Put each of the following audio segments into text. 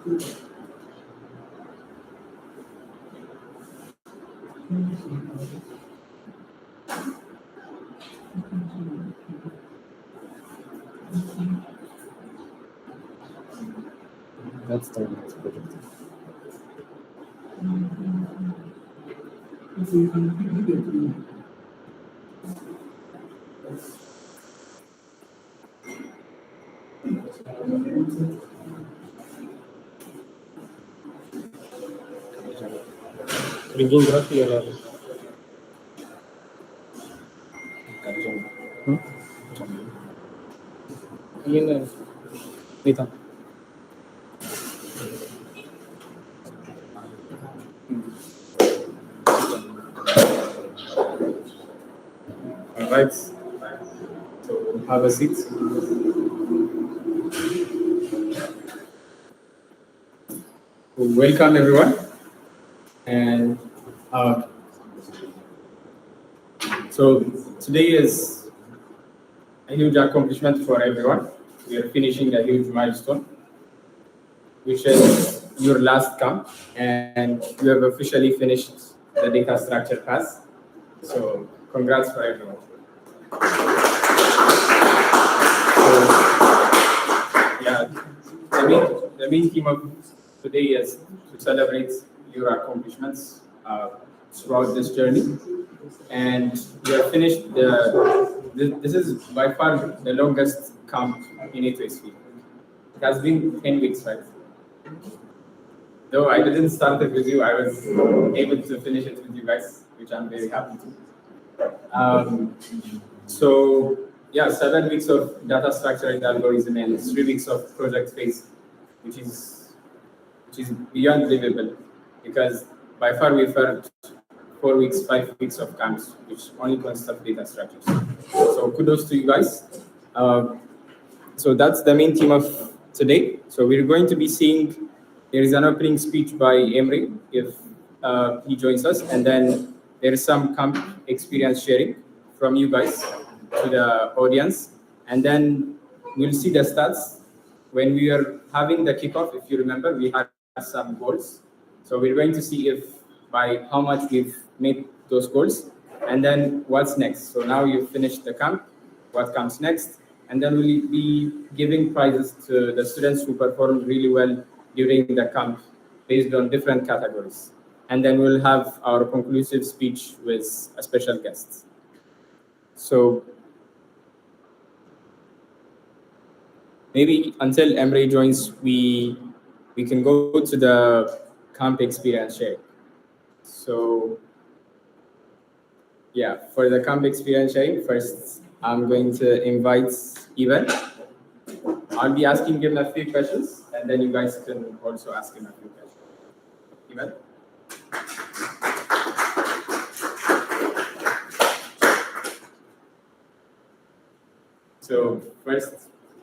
That's the next project. Bringing graph here. Ini Nita. All right. So have a seat. Welcome everyone, and so today is a huge accomplishment for everyone. We are finishing a huge milestone, which is your last camp, and you have officially finished the data structure pass. So congrats for everyone. So, yeah, the main theme of today is to celebrate your accomplishments throughout this journey, and we have finished this is by far the longest camp in A2SV. It has been 10 weeks, right? Though I didn't start it with you, I was able to finish it with you guys, which I'm very happy to. So yeah, 7 weeks of data structure and algorithm and 3 weeks of project phase, which is beyond believable, because by far we've had 4 weeks, 5 weeks of camps, which only consist of data structures. So kudos to you guys. So that's the main theme of today. So we're going to be seeing, there is an opening speech by Emre, if he joins us, and then there is some camp experience sharing from you guys to the audience, and then we'll see the stats. When we were having the kickoff, if you remember, we had some goals. So we're going to see if by how much we've made those goals, and then what's next. So now you've finished the camp, what comes next? And then we'll be giving prizes to the students who performed really well during the camp based on different categories. And then we'll have our conclusive speech with a special guest. So maybe until Emre joins, we can go to the camp experience share. So yeah, for the camp experience sharing, first I'm going to invite Ivan. I'll be asking him a few questions, and then you guys can also ask him a few questions. Ivan? So first,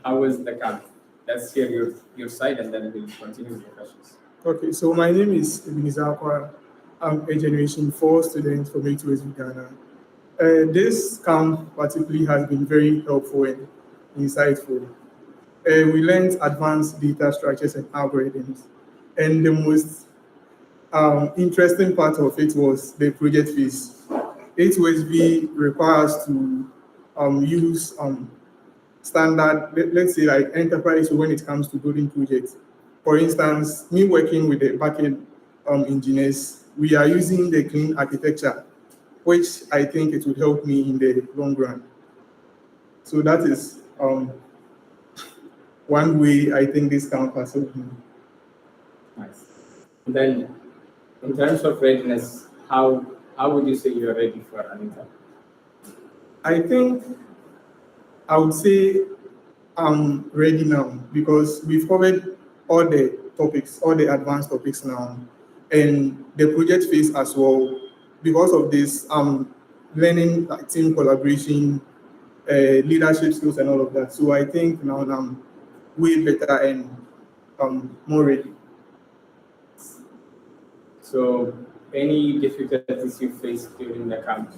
how was the camp? Let's hear your side, and then we'll continue with the questions. Okay, so my name is Ebenezer Akwa. I'm a Generation 4 student from A2SV Ghana. This camp particularly has been very helpful and insightful. We learned advanced data structures and algorithms. And the most interesting part of it was the project phase. A2SV requires to use standard, let's say like enterprise when it comes to building projects. For instance, me working with the backend engineers, we are using the clean architecture, which I think it would help me in the long run. So that is one way I think this camp has helped me. Nice. And then, in terms of readiness, how would you say you're ready for an interview? I think I would say I'm ready now because we've covered all the topics, all the advanced topics now, and the project phase as well. Because of this, I'm learning like team collaboration, leadership skills, and all of that. So I think now I'm way better and more ready. So, any difficulties you faced during the camp?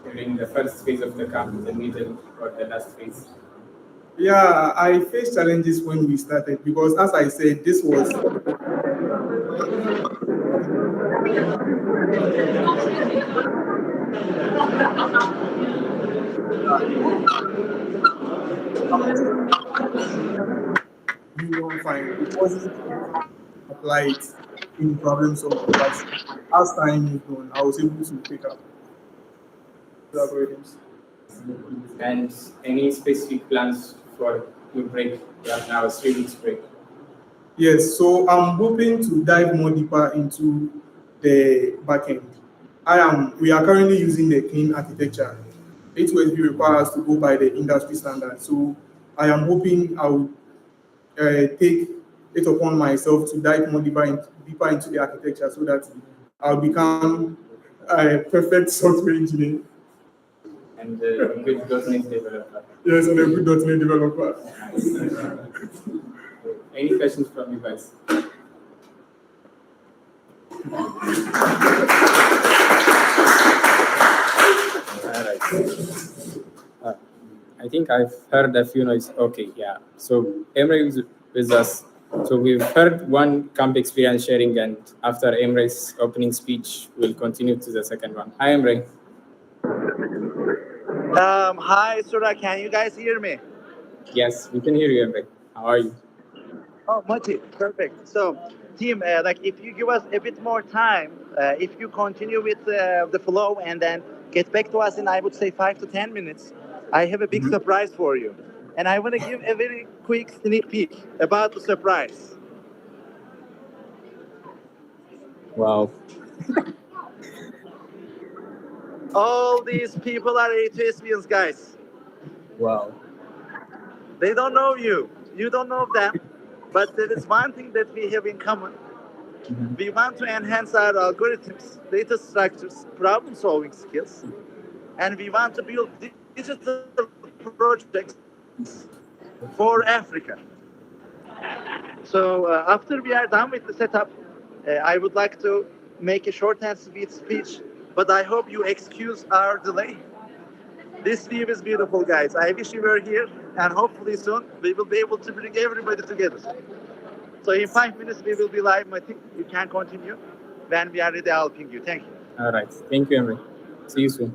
During the first phase of the camp, the middle, or the last phase? Yeah, I faced challenges when we started because, as I said, this was we won't find it wasn't applied in problem solving, but as time moved on, I was able to pick up the algorithms. And any specific plans for your break? You have now a 3 weeks break. Yes, so I'm hoping to dive more deeper into the backend. We are currently using the clean architecture. A2SV requires us to go by the industry standard. So I am hoping I will take it upon myself to dive more deeper into the architecture so that I'll become a perfect software engineer. And a good .NET developer. Yes, and a good .NET developer. Any questions from you guys? Alright. I think I've heard a few noise. Okay, yeah. So Emre is with us. So we've heard one camp experience sharing, and after Emre's opening speech, we'll continue to the second one. Hi, Emre. Hi, Sura. Can you guys hear me? Yes, we can hear you, Emre. How are you? Oh, Mati, perfect. So, team, like if you give us a bit more time, if you continue with the flow and then get back to us in, I would say 5 to 10 minutes, I have a big surprise for you. And I want to give a very quick sneak peek about the surprise. Wow. All these people are A2SVians, guys. Wow. They don't know you. You don't know them. But there is one thing that we have in common. We want to enhance our algorithms, data structures, problem solving skills, and we want to build digital projects for Africa. So after we are done with the setup, I would like to make a short and sweet speech, but I hope you excuse our delay. This view is beautiful, guys. I wish you were here, and hopefully soon we will be able to bring everybody together. So in 5 minutes we will be live. I think you can continue. When we are ready, I'll ping you. Thank you. All right. Thank you, Emre. See you soon.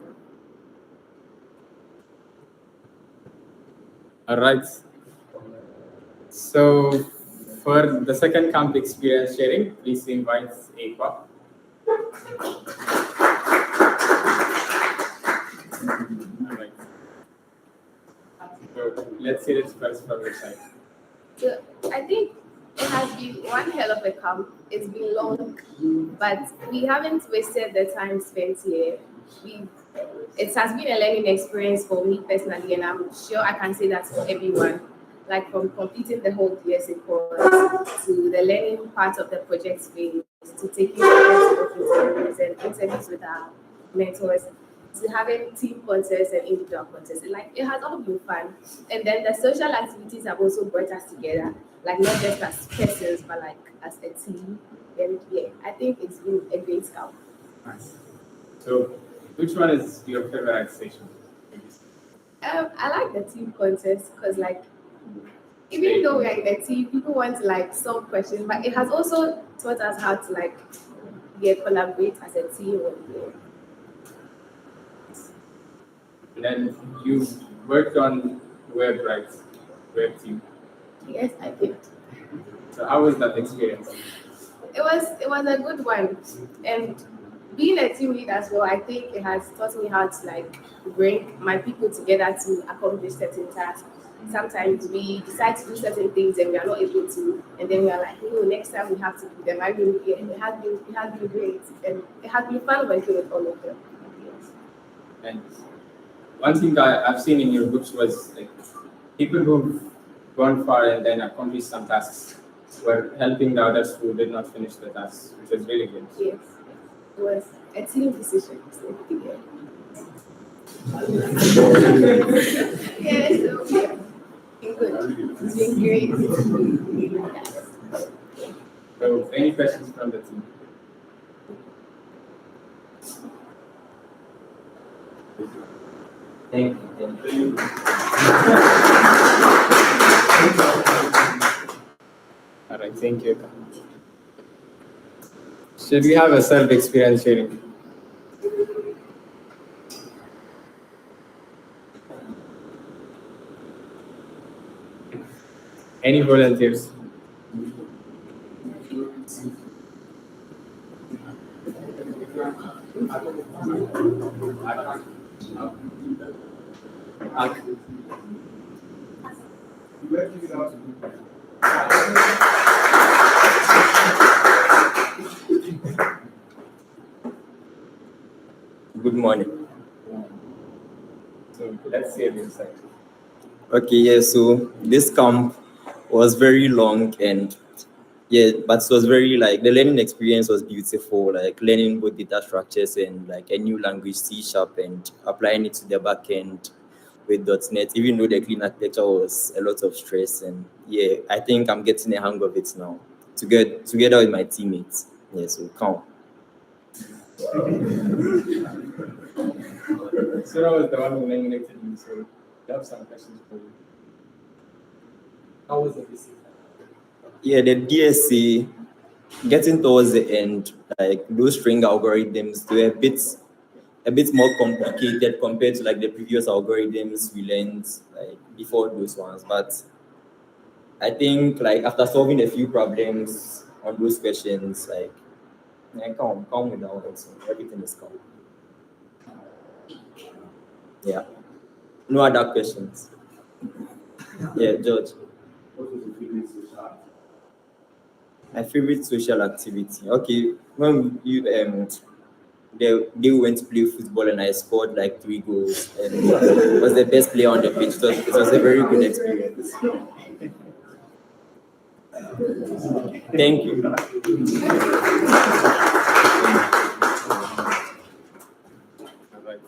All right. So for the second camp experience sharing, please invite Aqua. All right. So let's hear it first from your side. So I think it has been one hell of a camp. It's been long, but we haven't wasted the time spent here. It has been a learning experience for me personally, and I'm sure I can say that for everyone. Like from completing the whole DSA course to the learning part of the project phase to taking the interviews and interviews with our mentors to having team contests and individual contests. Like it has all been fun. And then the social activities have also brought us together, like not just as persons, but like as a team. And yeah, I think it's been a great camp. Nice. So which one is your favorite station? I like the team contest because like even though we're in a team, people want to like solve questions, but it has also taught us how to like collaborate as a team. And then you worked on web, right? Web team. Yes, I did. So how was that experience? It was a good one, and being a team lead as well, I think it has taught me how to like bring my people together to accomplish certain tasks. Sometimes we decide to do certain things and we are not able to, and then we are like, no, next time we have to do them. I mean, yeah, it has been great, and it has been fun working with all of them. And one thing I've seen in your books was like people who've gone far and then accomplished some tasks were helping the others who did not finish the tasks, which was really good. Yes, it was a team decision. So, yeah. Yes, so, yeah. Good. It's been great. Yes. So any questions from the team? Thank you. right, thank you. Should we have a self-experience sharing? Any volunteers? Good morning. So let's see the inside. Okay, yeah, so this camp was very long and yeah, but it was very like the learning experience was beautiful, like learning both data structures and like a new language, C sharp, and applying it to the back end with .NET, even though the clean architecture was a lot of stress. And yeah, I think I'm getting a hang of it now together with my teammates. Yeah, so come. Surah was the one who nominated me, so I have some questions for you. How was the visit? Yeah, the DSC getting towards the end, like those string algorithms, they were a bit more complicated compared to like the previous algorithms we learned like before those ones. But I think like after solving a few problems on those questions, like yeah, calm with that one also. Everything is calm. Yeah. No other questions. Yeah, George. My favorite social activity. Okay, when you they went to play football and I scored like 3 goals and was the best player on the pitch. It was a very good experience. Thank you. All right.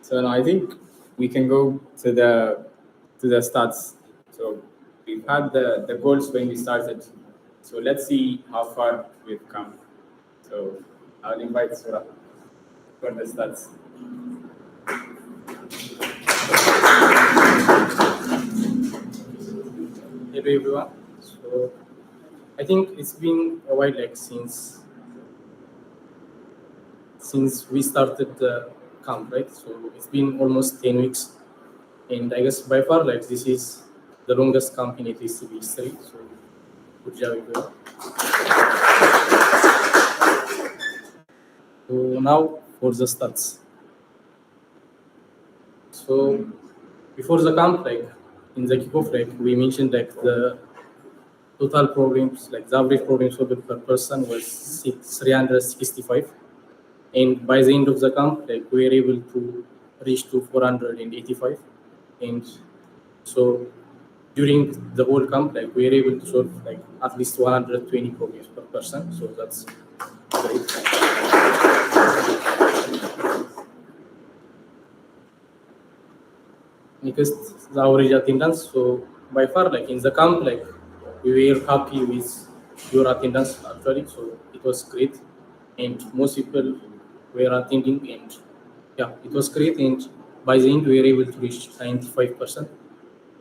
So now I think we can go to the stats. So we've had the goals when we started. So let's see how far we've come. So I'll invite Surah for the stats. Hello everyone. So I think it's been a while like since we started the camp, right? So it's been almost 10 weeks, and I guess by far like this is the longest camp in A2SV history. So good job everyone. So now for the stats. So before the camp, like in the kickoff, like we mentioned like the total problems, like the average problem solved per person was 365. And by the end of the camp, like we were able to reach to 485. And so during the whole camp, like we were able to solve like at least 120 problems per person. So that's great. Next, the average attendance. So by far, like in the camp, like we were happy with your attendance actually. So it was great, and most people were attending, and yeah, it was great. And by the end, we were able to reach 95%.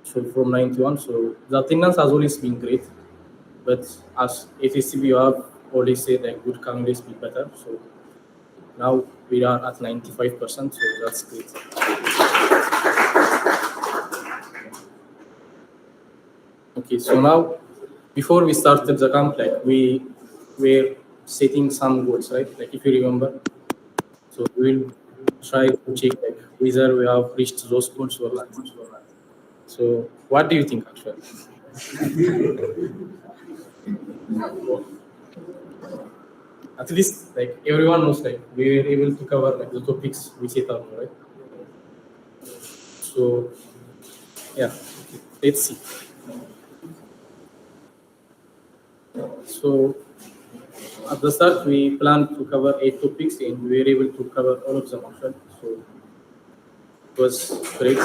So from 91, so the attendance has always been great. But as FSCB, you have always said like good can always be better. So now we are at 95%. So that's great. Okay, so now before we started the camp, like we were setting some goals, right? Like if you remember, so we will try to check like whether we have reached those goals or not. So what do you think actually? At least like everyone knows like we were able to cover like the topics we set out, right? So yeah, let's see. So at the start, we planned to cover 8 topics, and we were able to cover all of them actually. So it was great.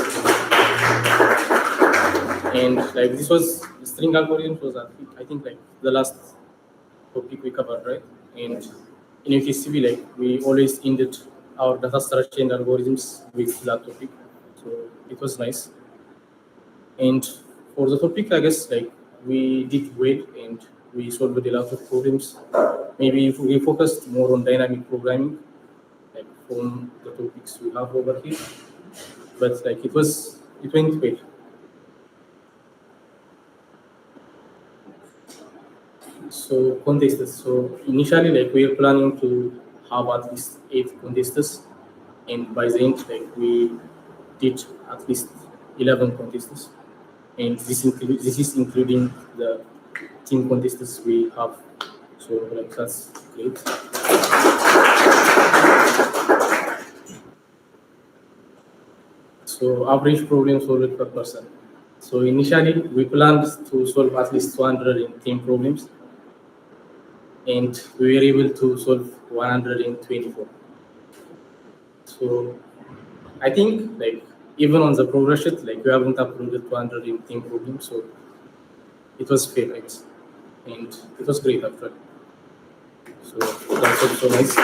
And like this was string algorithms was I think like the last topic we covered, right? And in UTCB, like we always ended our data structure and algorithms with that topic. So it was nice. And for the topic, I guess like we did well and we solved a lot of problems. Maybe if we focused more on dynamic programming, like from the topics we have over here, but like it went well. So contests. So initially, like we are planning to have at least 8 contests, and by the end, like we did at least 11 contests, and this is including the team contests we have. So like that's great. So average problem solved per person. So initially, we planned to solve at least 210 problems, and we were able to solve 124. So I think like even on the progress sheet, like we haven't uploaded 210 problems, so it was fair, I guess, and it was great actually. So that's also nice.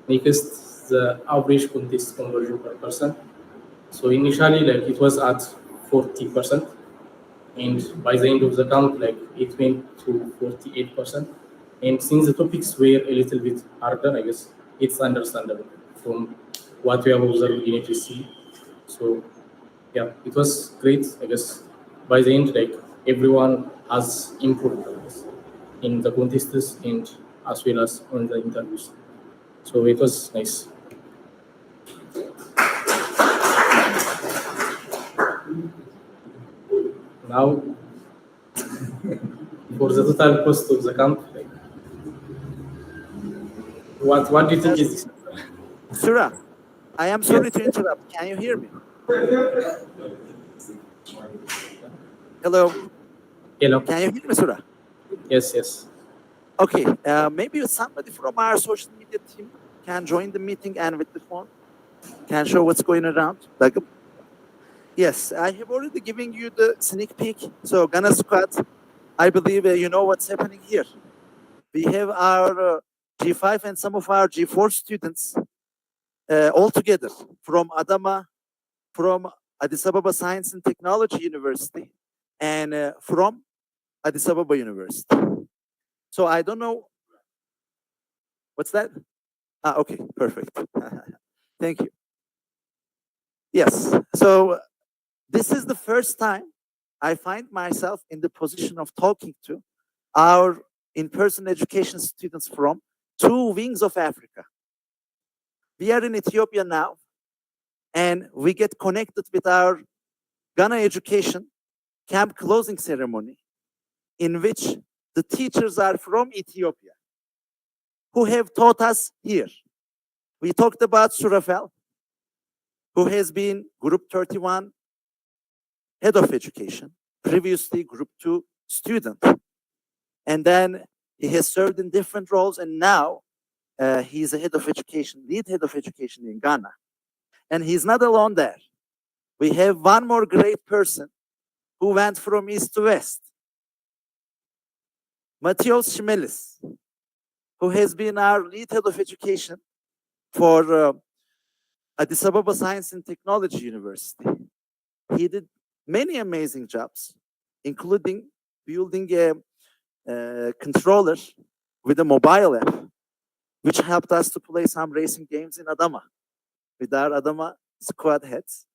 Next, the average contest conversion per person. So initially, like it was at 40%, and by the end of the camp, like it went to 48%. And since the topics were a little bit harder, I guess it's understandable from what we have observed in HSC. So yeah, it was great. I guess by the end, like everyone has improved, I guess, in the contests and as well as on the interviews. So it was nice. Now, for the total cost of the camp, like, what do you think is this? Surah, I am sorry to interrupt. Can you hear me? Hello. Hello. Can you hear me, Surah? Yes. Okay. Maybe somebody from our social media team can join the meeting and with the phone can show what's going around. Like, yes, I have already given you the sneak peek. So Ghana squad, I believe you know what's happening here. We have our G5 and some of our G4 students all together from Adama, from Addis Ababa Science and Technology University, and from Addis Ababa University. So I don't know. What's that? Okay, perfect. Thank you. Yes, so this is the first time I find myself in the position of talking to our in-person education students from two wings of Africa. We are in Ethiopia now, and we get connected with our Ghana education camp closing ceremony, in which the teachers are from Ethiopia, who have taught us here. We talked about Surafel, who has been Group 31 head of education, previously Group 2 student. And then he has served in different roles, and now he's a head of education, lead head of education in Ghana. And he's not alone there. We have one more great person who went from east to west. Matthias Schmelis, who has been our lead head of education for Addis Ababa Science and Technology University. He did many amazing jobs, including building a controller with a mobile app, which helped us to play some racing games in Adama with our Adama squad heads.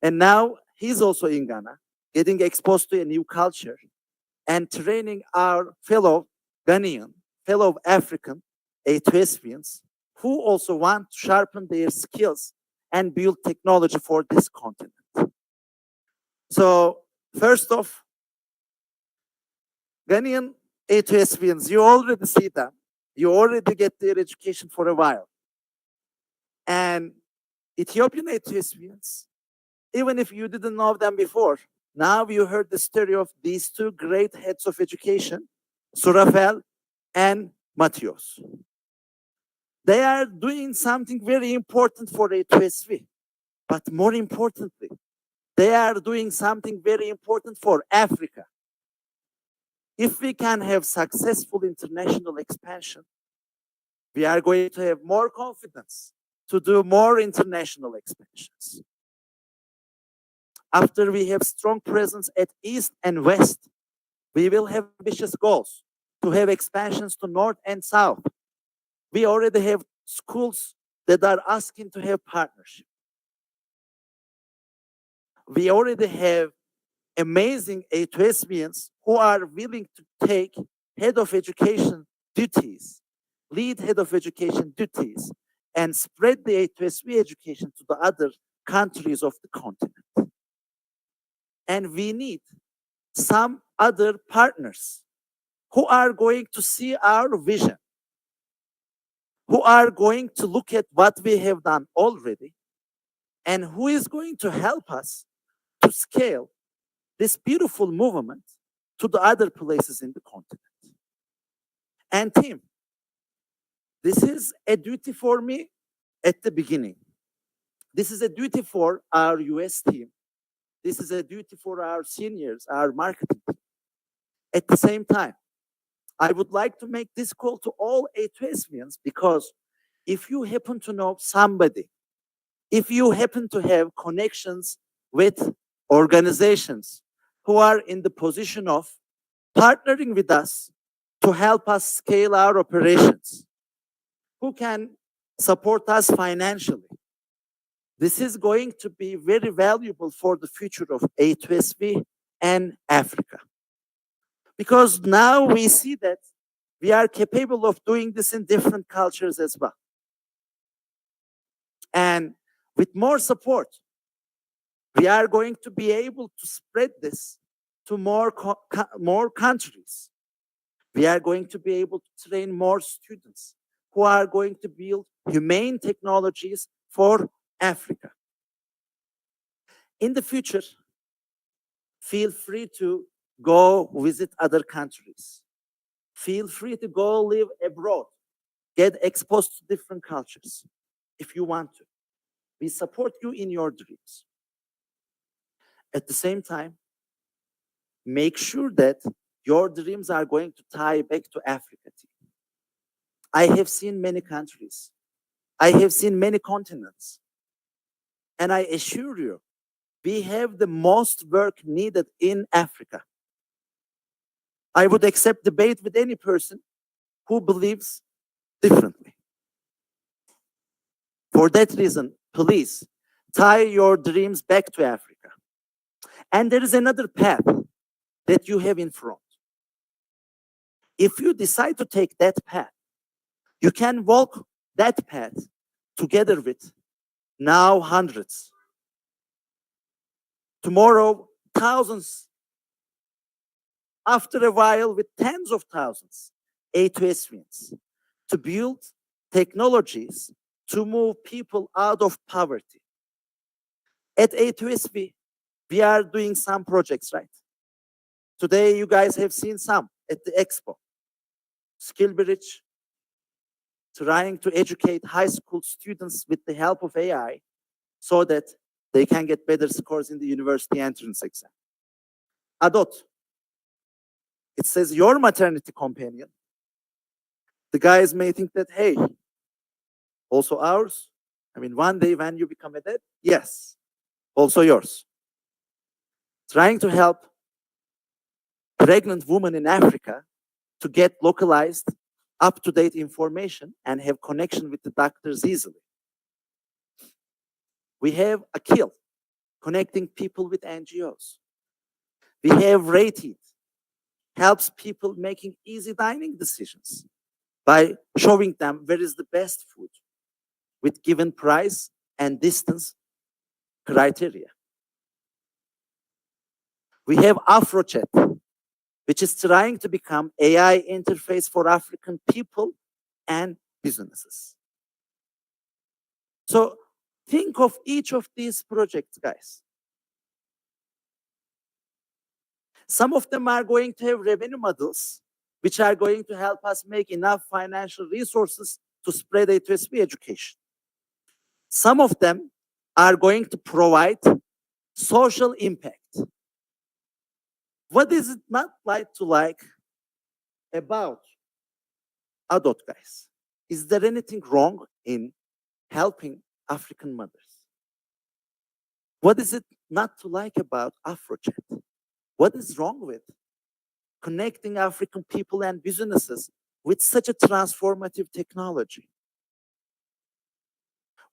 And now he's also in Ghana, getting exposed to a new culture and training our fellow Ghanaian, fellow African A2SVians who also want to sharpen their skills and build technology for this continent. So first off, Ghanaian A2SVians, you already see them. You already get their education for a while. And Ethiopian A2SVians, even if you didn't know them before, now you heard the story of these two great heads of education, Surafel and Matthias. They are doing something very important for A2SV, but more importantly, they are doing something very important for Africa. If we can have successful international expansion, we are going to have more confidence to do more international expansions. After we have strong presence at East and West, we will have ambitious goals to have expansions to North and South. We already have schools that are asking to have partnership. We already have amazing A2SVians who are willing to take head of education duties, lead head of education duties, and spread the A2SV education to the other countries of the continent. And we need some other partners who are going to see our vision, who are going to look at what we have done already, and who is going to help us to scale this beautiful movement to the other places in the continent. And team, this is a duty for me at the beginning. This is a duty for our US team. This is a duty for our seniors, our marketing team. At the same time, I would like to make this call to all A2SVians, because if you happen to know somebody, if you happen to have connections with organizations who are in the position of partnering with us to help us scale our operations, who can support us financially, this is going to be very valuable for the future of A2SV and Africa. Because now we see that we are capable of doing this in different cultures as well. And with more support, we are going to be able to spread this to more countries. We are going to be able to train more students who are going to build humane technologies for Africa. In the future, feel free to go visit other countries. Feel free to go live abroad. Get exposed to different cultures if you want to. We support you in your dreams. At the same time, make sure that your dreams are going to tie back to Africa. I have seen many countries. I have seen many continents. And I assure you, we have the most work needed in Africa. I would accept debate with any person who believes differently. For that reason, please tie your dreams back to Africa. And there is another path that you have in front. If you decide to take that path, you can walk that path together with now hundreds, tomorrow thousands, after a while with tens of thousands, A2SVians, to build technologies to move people out of poverty. At A2SV, we are doing some projects, right? Today, you guys have seen some at the expo. Skill Bridge, trying to educate high school students with the help of AI so that they can get better scores in the university entrance exam. Adot, it says your maternity companion. The guys may think that, hey, also ours. I mean, one day when you become a dad, yes, also yours. Trying to help pregnant women in Africa to get localized, up-to-date information and have connection with the doctors easily. We have Akil, connecting people with NGOs. We have Rated, helps people making easy dining decisions by showing them where is the best food with given price and distance criteria. We have AfroChat, which is trying to become AI interface for African people and businesses. So think of each of these projects, guys. Some of them are going to have revenue models, which are going to help us make enough financial resources to spread A2SV education. Some of them are going to provide social impact. What is it not like to like about Adot, guys? Is there anything wrong in helping African mothers? What is it not to like about AfroChat? What is wrong with connecting African people and businesses with such a transformative technology?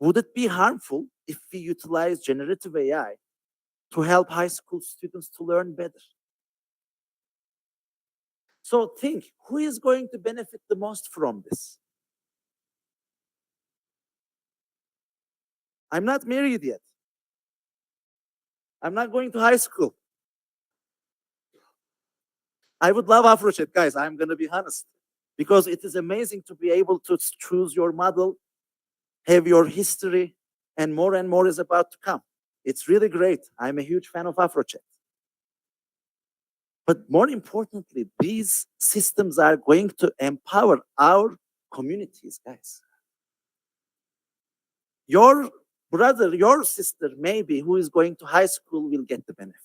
Would it be harmful if we utilize generative AI to help high school students to learn better? So think, who is going to benefit the most from this? I'm not married yet. I'm not going to high school. I would love AfroChat, guys. I'm going to be honest, because it is amazing to be able to choose your model, have your history, and more is about to come. It's really great. I'm a huge fan of AfroChat. But more importantly, these systems are going to empower our communities, guys. Your brother, your sister, maybe, who is going to high school will get the benefit.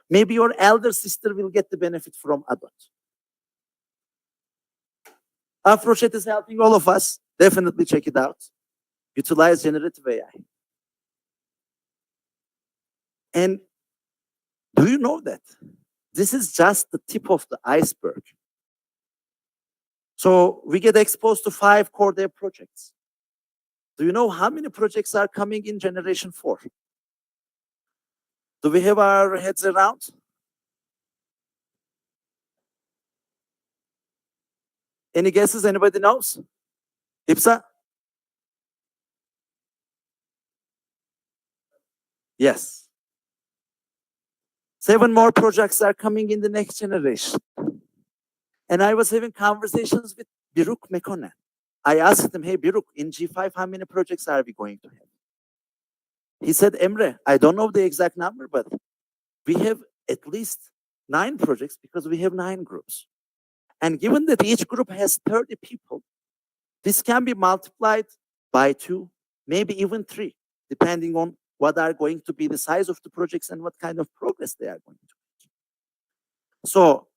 Maybe your elder sister will get the benefit from adult. AfroChat is helping all of us. Definitely check it out. Utilize generative AI. And do you know that this is just the tip of the iceberg? So we get exposed to 5 core dev projects. Do you know how many projects are coming in generation 4? Do we have our heads around? Any guesses? Anybody knows? Ipsa? Yes. 7 more projects are coming in the next generation. And I was having conversations with Biruk Mekonnen. I asked him, hey, Biruk, in G5, how many projects are we going to have? He said, Emre, I don't know the exact number, but we have at least 9 projects because we have 9 groups. And given that each group has 30 people, this can be multiplied by 2, maybe even 3, depending on what are going to be the size of the projects and what kind of progress they are going to make. So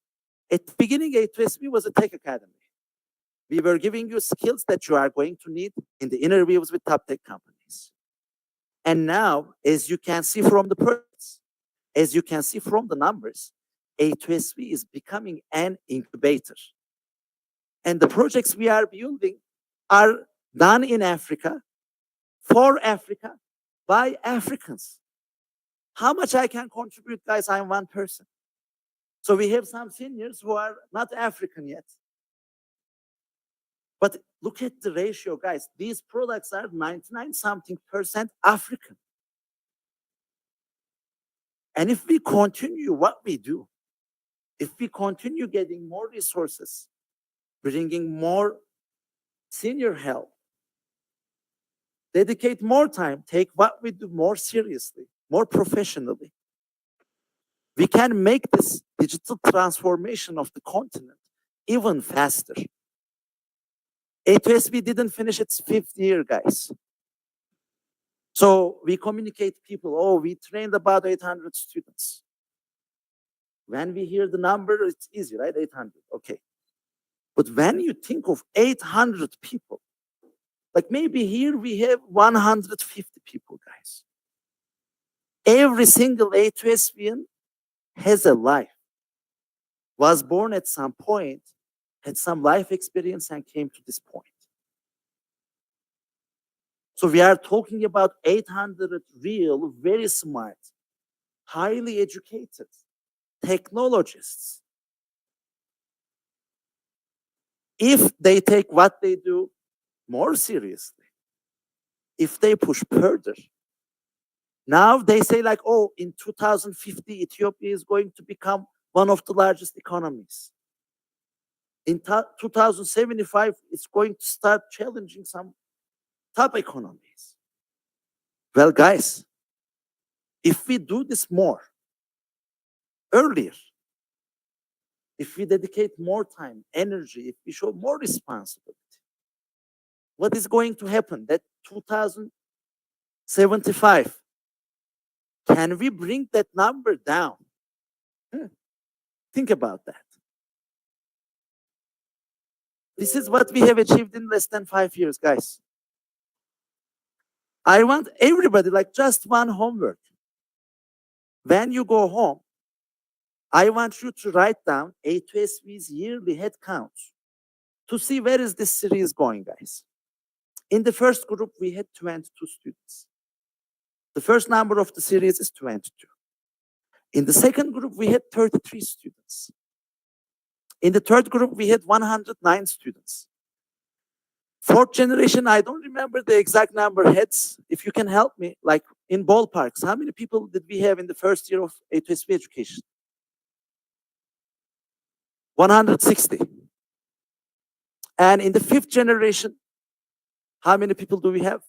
at the beginning, A2SV was a tech academy. We were giving you skills that you are going to need in the interviews with top tech companies. And now, as you can see from the projects, as you can see from the numbers, A2SV is becoming an incubator. And the projects we are building are done in Africa, for Africa, by Africans. How much I can contribute, guys? I'm one person. So we have some seniors who are not African yet. But look at the ratio, guys. These products are 99-something% African. And if we continue what we do, if we continue getting more resources, bringing more senior help, dedicate more time, take what we do more seriously, more professionally, we can make this digital transformation of the continent even faster. A2SV didn't finish its 5th year, guys. So we communicate people, oh, we trained about 800 students. When we hear the number, it's easy, right? 800, okay. But when you think of 800 people, like maybe here we have 150 people, guys. Every single A2SVian has a life, was born at some point, had some life experience and came to this point. So we are talking about 800 real, very smart, highly educated technologists. If they take what they do more seriously, if they push further, now they say like, oh, in 2050, Ethiopia is going to become one of the largest economies. In 2075, it's going to start challenging some top economies. Well, guys, if we do this more earlier, if we dedicate more time, energy, if we show more responsibility, what is going to happen? That 2075, can we bring that number down? Think about that. This is what we have achieved in less than 5 years, guys. I want everybody, like just one homework. When you go home, I want you to write down A2SV's yearly head count to see where is this series going, guys. In the first group, we had 22 students. The first number of the series is 22. In the second group, we had 33 students. In the third group, we had 109 students. Fourth generation, I don't remember the exact number, heads. If you can help me, like in ballparks, how many people did we have in the first year of A2SV education? 160. And in the fifth generation, how many people do we have?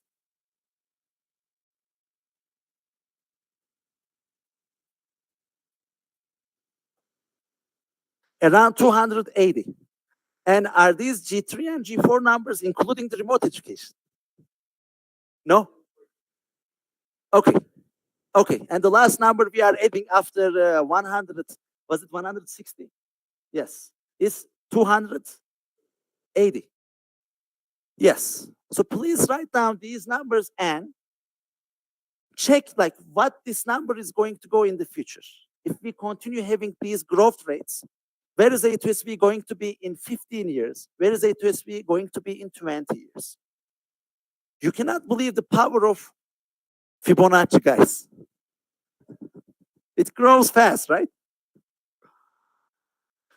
Around 280. And are these G3 and G4 numbers including the remote education? No? Okay. Okay. And the last number we are adding after 100, was it 160? Yes. Is 280. Yes. So please write down these numbers and check like what this number is going to go in the future. If we continue having these growth rates, where is A2SV going to be in 15 years? Where is A2SV going to be in 20 years? You cannot believe the power of Fibonacci, guys. It grows fast, right?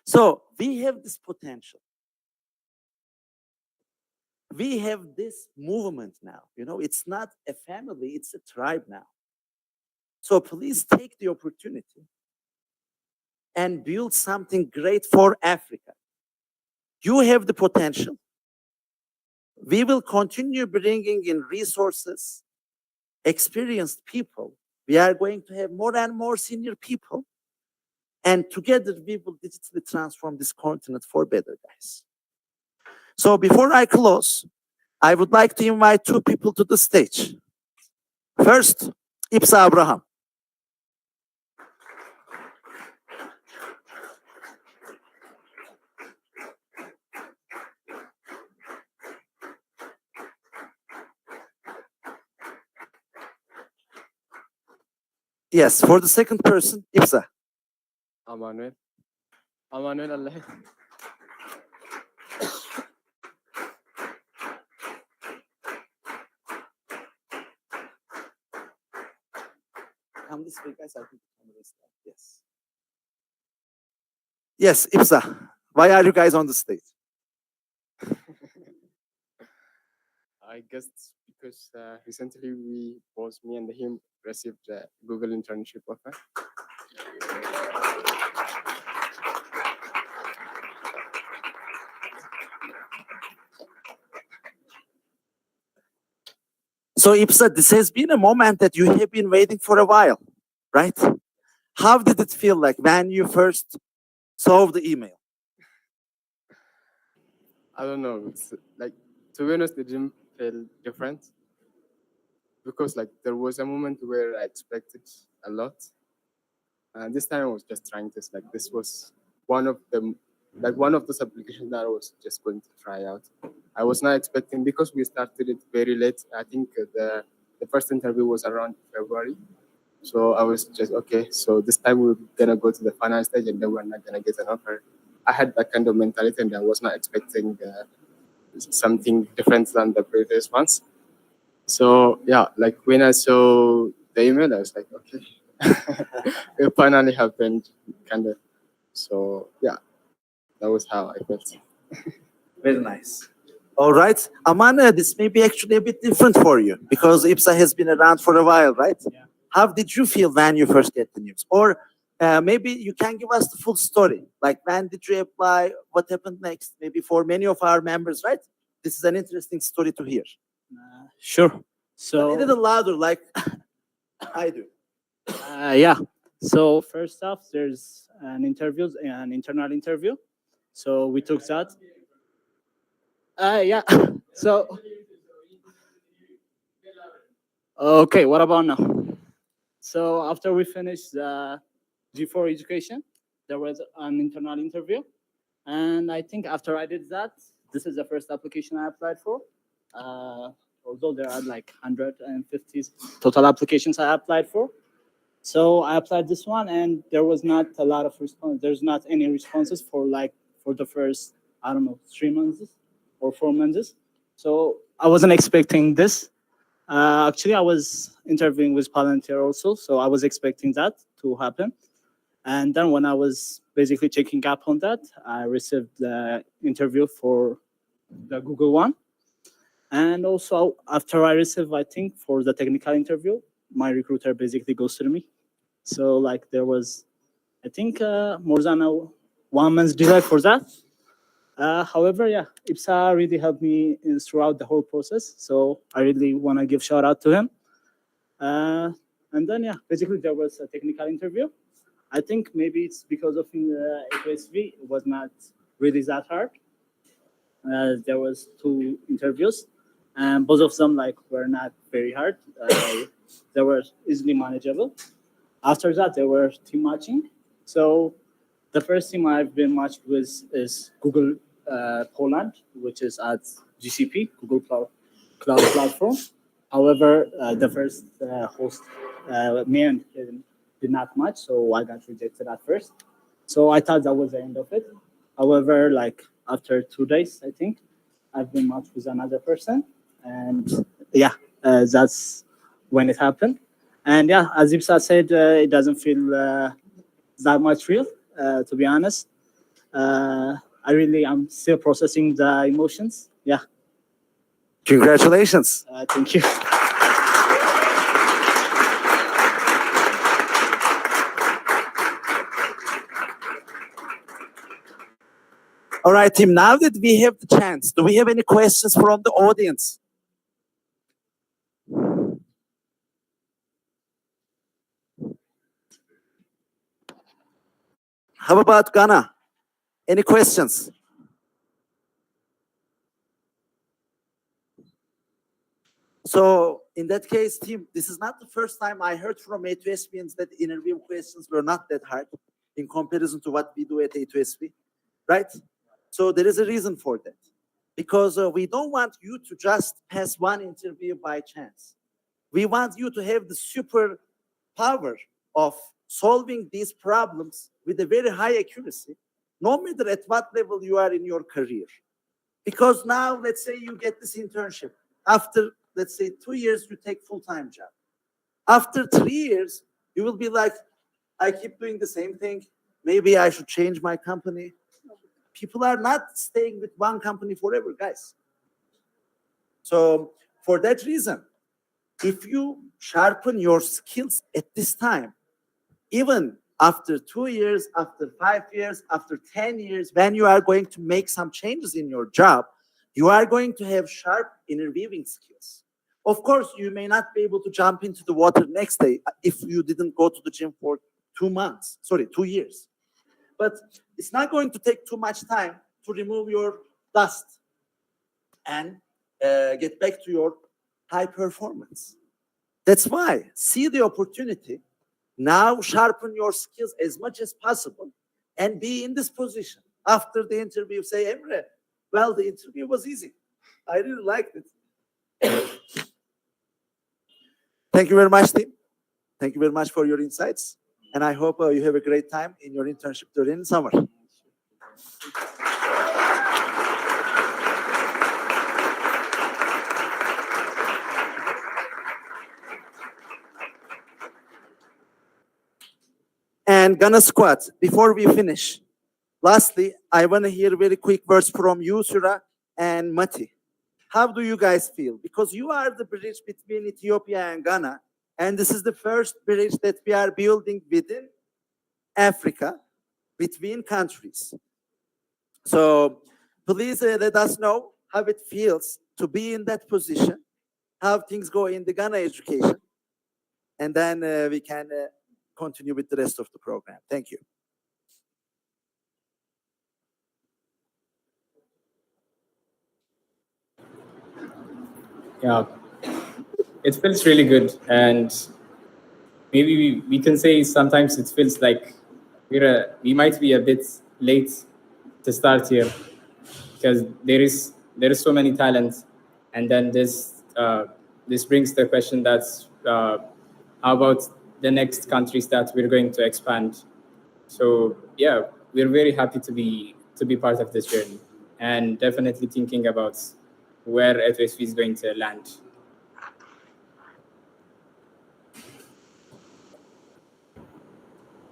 So we have this potential. We have this movement now. You know, it's not a family, it's a tribe now. So please take the opportunity and build something great for Africa. You have the potential. We will continue bringing in resources, experienced people. We are going to have more and more senior people. And together we will digitally transform this continent for better, guys. So before I close, I would like to invite two people to the stage. First, Ipsa Abraham. Yes, for the second person, Ipsa. Amanuel. Amanuel Allah. Come this way, guys. I think the camera is there. Yes. Yes, Ipsa. Why are you guys on the stage? I guess because recently me and him received a Google internship offer. So Ipsa, this has been a moment that you have been waiting for a while, right? How did it feel like when you first saw the email? I don't know. It's like, to be honest, it didn't feel different because like there was a moment where I expected a lot, and this time I was just trying this. Like this was one of those applications that I was just going to try out. I was not expecting because we started it very late. I think the first interview was around February. So I was just, okay, so this time we're gonna go to the final stage and then we're not gonna get an offer. I had that kind of mentality and I was not expecting something different than the previous ones. So yeah, like when I saw the email, I was like, okay, it finally happened, kind of. So yeah, that was how I felt. Very nice. All right. Amana, this may be actually a bit different for you because Ipsa has been around for a while, right? Yeah. How did you feel when you first get the news? Or maybe you can give us the full story. Like when did you apply? What happened next? Maybe for many of our members, right? This is an interesting story to hear. Sure. But a So, little louder, like I do. yeah. So first off, there's an internal interview. So we took that. Yeah. So, okay, what about now? So after we finished the G4 education, there was an internal interview. And I think after I did that, this is the first application I applied for. Although there are like 150 total applications I applied for. So I applied this one, and there was not a lot of response. There's not any responses for the first, I don't know, 3 months or 4 months. So I wasn't expecting this. Actually, I was interviewing with Palantir also, so I was expecting that to happen. And then when I was basically checking up on that, I received the interview for the Google one. And also after I received, I think, for the technical interview, my recruiter basically ghosted me. So like there was, I think, more than a 1 month delay for that. However, yeah, IPSA really helped me throughout the whole process. So I really want to give shout out to him. And then, yeah, basically there was a technical interview. I think maybe it's because of the A2SV, it was not really that hard. There was 2 interviews, and both of them were not very hard. They were easily manageable. After that, they were team matching. So the first team I've been matched with is Google Poland, which is at GCP, Google Cloud Platform. However, the first host, me and him, did not match, so I got rejected at first. So I thought that was the end of it. However, after 2 days, I think, I've been matched with another person, and yeah, that's when it happened. And yeah, as Ipsa said, it doesn't feel that much real, to be honest. I'm still processing the emotions. Yeah. Congratulations. Thank you. All right, team, now that we have the chance, do we have any questions from the audience? How about Ghana? Any questions? So in that case, team, this is not the first time I heard from A2SBians that interview questions were not that hard in comparison to what we do at A2SB, right? So there is a reason for that. Because we don't want you to just pass one interview by chance. We want you to have the super power of solving these problems with a very high accuracy, no matter at what level you are in your career. Because now, let's say you get this internship. After, let's say, 2 years, you take full-time job. After 3 years, you will be like, I keep doing the same thing. Maybe I should change my company. People are not staying with one company forever, guys. So for that reason, if you sharpen your skills at this time, even after 2 years, after 5 years, after 10 years, when you are going to make some changes in your job, you are going to have sharp interviewing skills. Of course, you may not be able to jump into the water next day if you didn't go to the gym for 2 years. But it's not going to take too much time to remove your dust and get back to your high performance. That's why, see the opportunity, now sharpen your skills as much as possible and be in this position. After the interview, say, Emre, well, the interview was easy. I really liked it. Thank you very much, team. Thank you very much for your insights. And I hope you have a great time in your internship during summer. And Ghana squad, before we finish, lastly, I want to hear very quick words from you, Sura and Mati. How do you guys feel? Because you are the bridge between Ethiopia and Ghana, and this is the first bridge that we are building within Africa, between countries. So please let us know how it feels to be in that position, how things go in the Ghana education, and then we can continue with the rest of the program. Thank you. Yeah, it feels really good, and maybe we can say sometimes it feels like we might be a bit late to start here because there is so many talents, and then this brings the question that's how about the next countries that we're going to expand. So yeah, we're very happy to be part of this journey, and definitely thinking about where A2SV is going to land.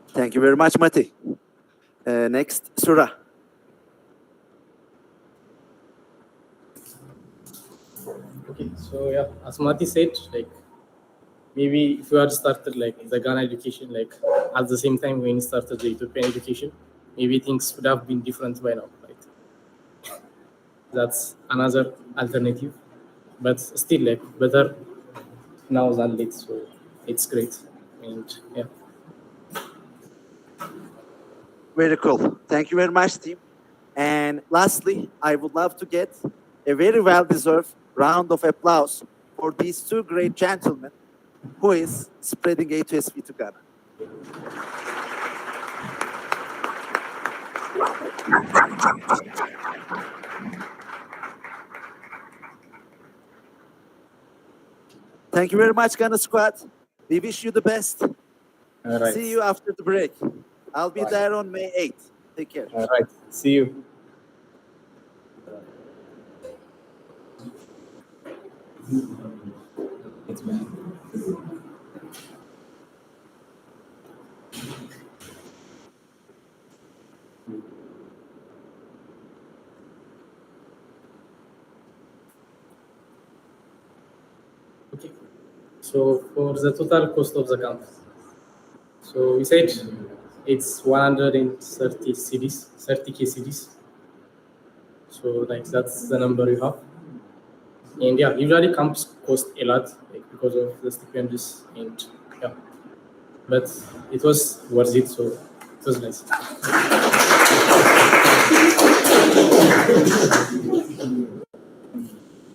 Thank you very much, Mati. Next, Sura. Okay, so yeah, as Mati said, like maybe if you had started like the Ghana education, like at the same time when you started the Ethiopian education, maybe things would have been different by now, right? That's another alternative, but still like better now than late. So it's great, and yeah. Very cool. Thank you very much, team. And lastly, I would love to get a very well-deserved round of applause for these two great gentlemen who is spreading A2SV to Ghana. Thank you very much, Ghana squad. We wish you the best. All right. See you after the break. I'll be Bye. there on May 8th. Take care. All right. See you. It's me. Okay. So for the total cost of the camp, so we said it's 130 CDs, 30K CDs. So like that's the number you have. And yeah, usually camps cost a lot like, because of the stipends and yeah. But it was worth it, so it was nice.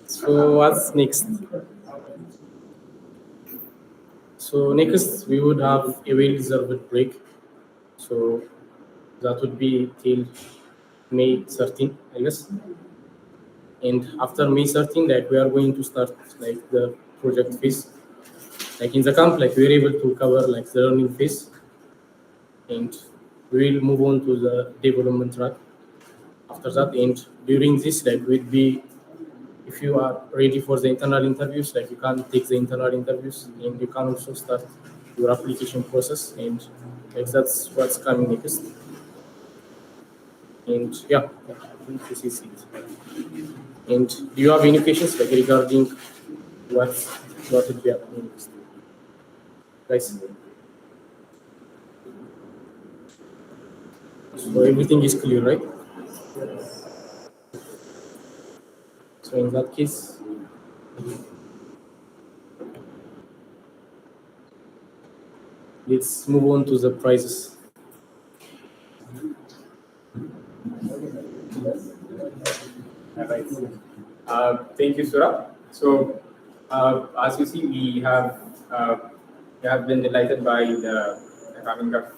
So what's next? So next we would have a well-deserved break. So that would be till May 13, I guess. And after May 13, like we are going to start like the project phase. Like in the camp, like we are able to cover like the learning phase, and we will move on to the development track. After that, and during this, like we'll be, if you are ready for the internal interviews, like you can take the internal interviews, and you can also start your application process, and like that's what's coming next. And yeah, I think this is it. And do you have any questions like regarding what will be happening next? Guys. So everything is clear, right? So in that case, let's move on to the prizes. All right. Thank you, Sura. So, as you see, we have been delighted by the having a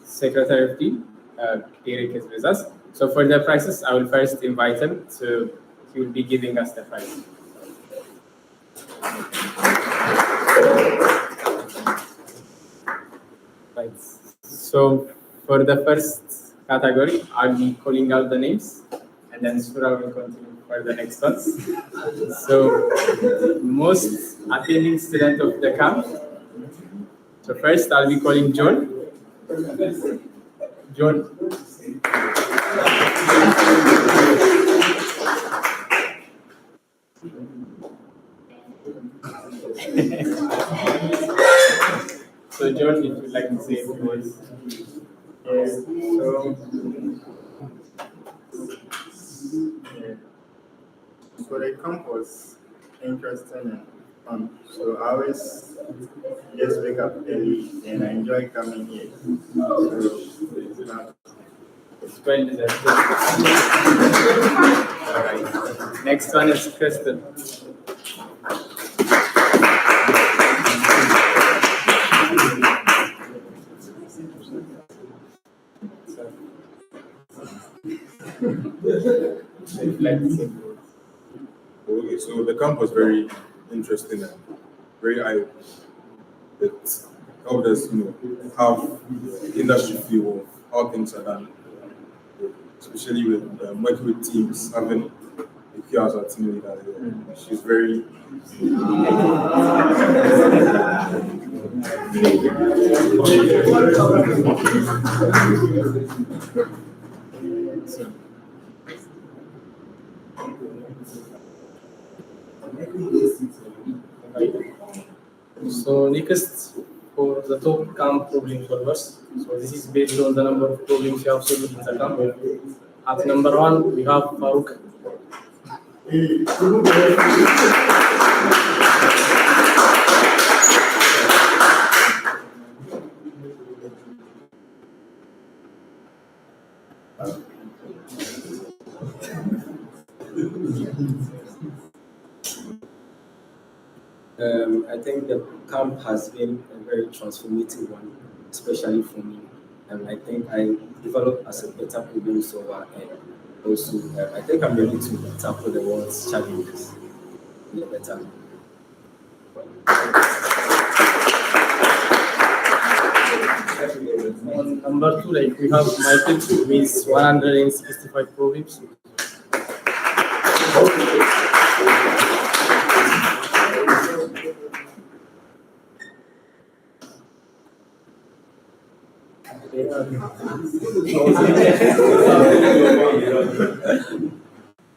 secretary of team, Derek is with us. So, for the prizes, I will first invite him to. He will be giving us the prize. Right. So, for the first category, I'll be calling out the names, and then Sura will continue for the next ones. So, most attending student of the camp. So first, I'll be calling John. John. So John, if you'd like to say a few words. Yes. So the camp was interesting and fun. So I always just wake up early and I enjoy coming here. So it's not. It's well deserved. All right. Next one is Kristen. Okay, so the camp was very interesting and very eye-opening. it helped us, have industry feel of how things are done, especially with working with teams, having a few as our team leader. She's very. So next for the top camp problem solvers. So this is based on the number of problems you have solved in the camp. At number 1 we have Farouk. I think the camp has been a very transformative one, especially for me. And I think I developed as a better problem solver, and also I think I'm ready to tackle the world's challenges in a better way. On number 2, like we have Michael with 165 problems.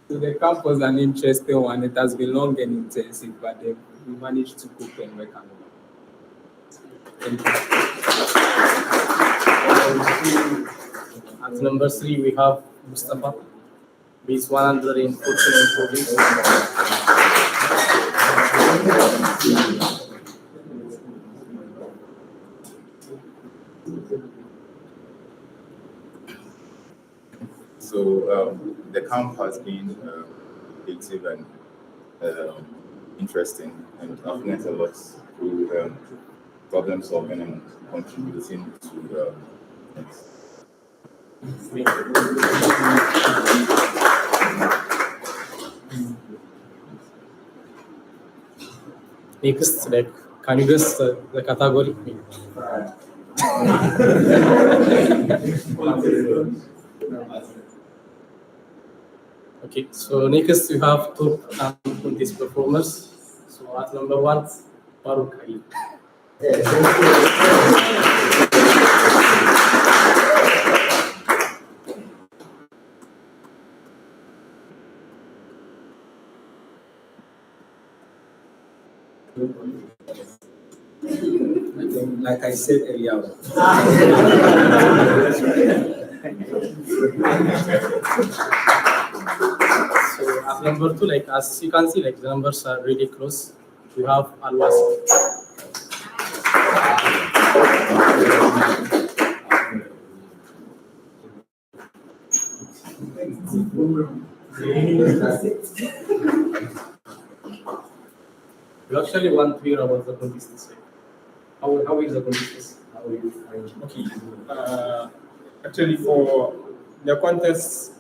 So the camp was an interesting one. It has been long and intensive, but then we managed to cope and work on it. Thank you. At number 3 we have Mustafa with 149 problems. So the camp has been creative and interesting, and I've learned a lot through problem solving and contributing to Next, like, can you guess the category? Okay, so next we have top contest performers. So at number 1, Farooq Ali. Like I said earlier, So at number 2, like as you can see, like the numbers are really close. We have Alwas. We actually want to hear about the contestants. How is the contestants? Okay. Actually, for the contest,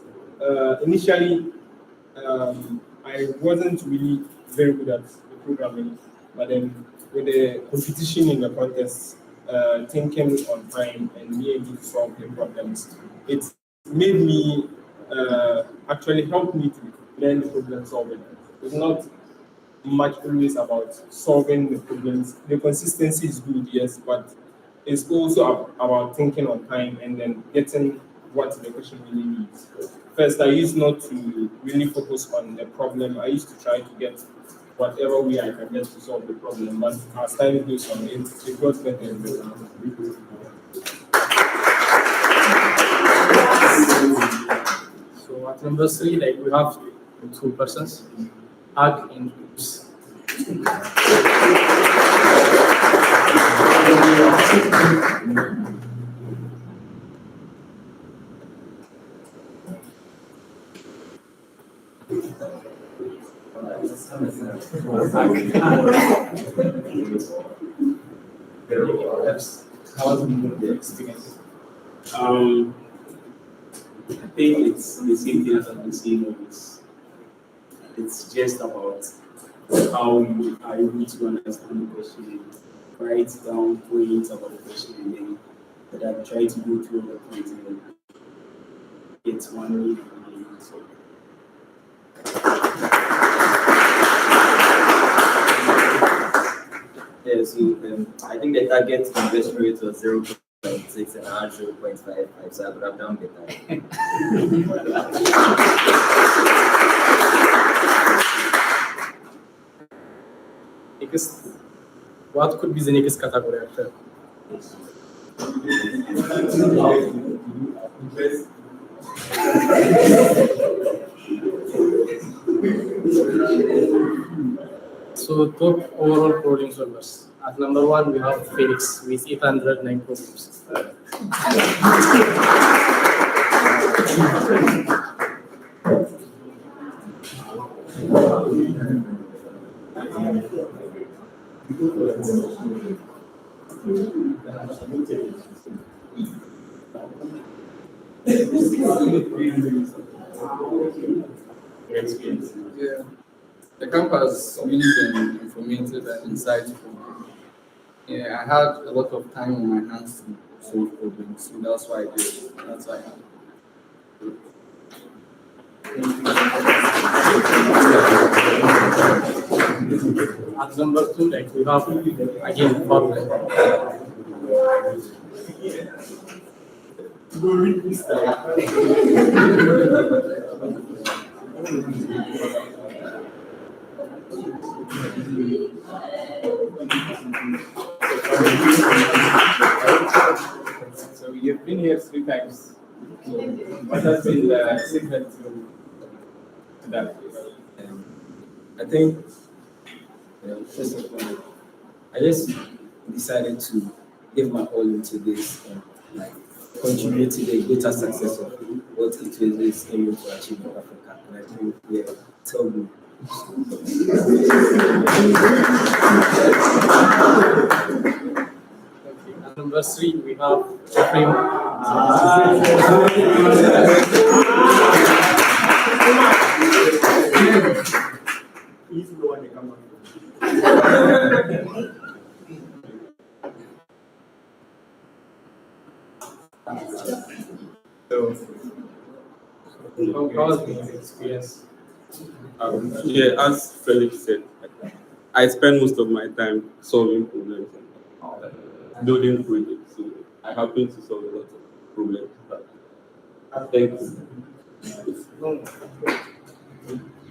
initially, I wasn't really very good at the programming, but then with the competition in the contest, thinking on time and being able to solve the problems, it made me actually helped me to learn problem solving. It's not much always about solving the problems. The consistency is good, yes, but it's also about thinking on time and then getting what the question really needs. First, I used not to really focus on the problem. I used to try to get whatever way I can get to solve the problem. But as time goes on, it got better and better. So at number 3, like we have 2 persons, Ag and Oops. How was the experience? I think it's the same thing as I've been saying always. It's just about how you are able to understand the question write down points about the question and then but I try to go through the points and then get one meaning. So Yeah, so I think the target conversion rate was 0.6 and I had 0.55, so I would have done better. Next, what could be the next category after? So top overall problem solvers. At number 1, we have Felix with 809 problems. Yeah, the camp has really been informative and insightful. Yeah, I had a lot of time on my hands to solve problems, so that's why I did it. That's why At number 2, like we have again formula. So you've been here 3 times. What has been the secret to that? I think first of all, I just decided to give my all into this and like contribute to the greater success of what it is aiming to achieve in Africa. And I think tell me. At number 3, we have Jeffrey. He's the one that comes on. How has been your experience? Yeah, as Felix said, I spend most of my time solving problems and building projects. So I happen to solve a lot of problems. But thanks.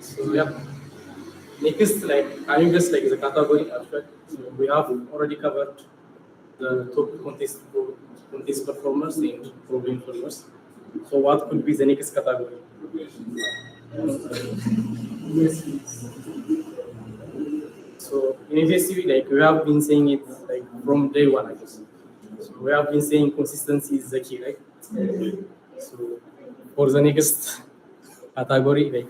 So yeah. Next, like can you just like the category abstract? So we have already covered the top contest performers and problem solvers. So what could be the next category? So in university, like we have been saying it like from day one, I guess. So we have been saying consistency is the key, right? So for the next category, like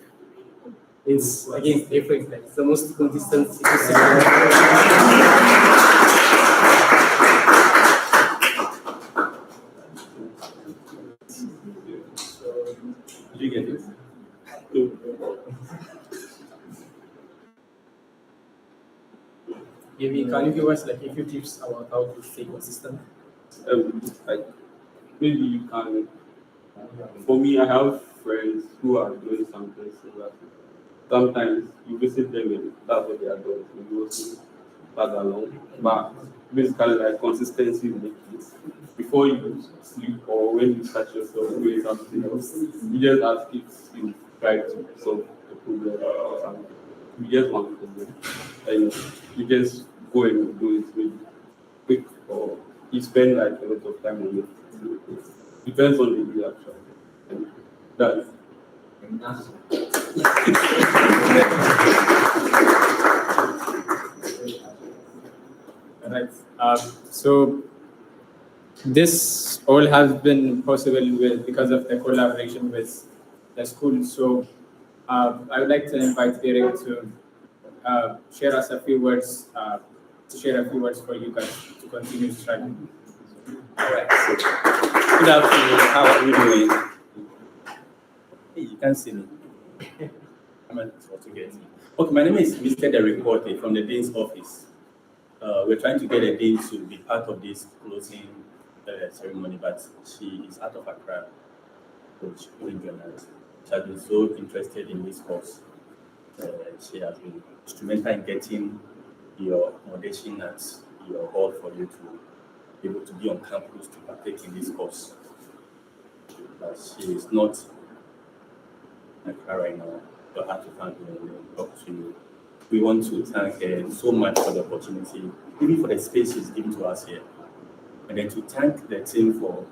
it's again different. Like it's the most consistent. Did you get it? Maybe can you give us like a few tips about how to stay consistent? Like maybe you can. For me, I have friends who are doing something similar. Sometimes you visit them and that's what they are doing. So you also tag along. But basically, like consistency with it. Before you sleep or when you catch yourself doing something else, you just ask if you try to solve the problem or something. You just want problem. And you just go and do it maybe quick or you spend like a lot of time on it. Depends on the day actually. And that's Right. So this all has been possible because of the collaboration with the school. So I would like to invite Derek to share us a few words, for you guys to continue struggling. All right. Good afternoon. How are you doing? Hey, you can't see me. I'm not supposed to get me. Okay, my name is Mr. Derek Porte from the Dean's office. we're trying to get a day to be part of this closing ceremony, but she is out of Accra, so she couldn't join us. She has been so interested in this course. She has been instrumental in getting your accommodation at your hall for you to be able to be on campus to partake in this course. But she is not in Accra right now. You'll have to find her and talk to you. We want to thank her so much for the opportunity, even for the space she's given to us here. And then to thank the team for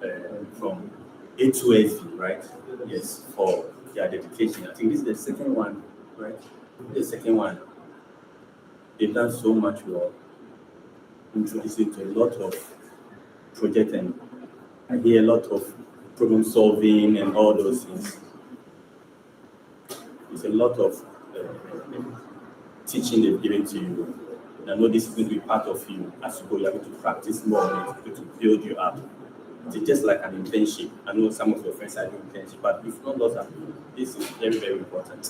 from A2SV, right? Yes, for their dedication. I think this is the second one, right? The second one. They've done so much well, introducing to a lot of projects, and I hear a lot of problem solving and all those things. It's a lot of teaching they've given to you. And I know this is going to be part of you as you go. You're going to practice more on it, going to build you up. It's just like an internship. I know some of your friends are doing internship, but if not lost, this is very, very important.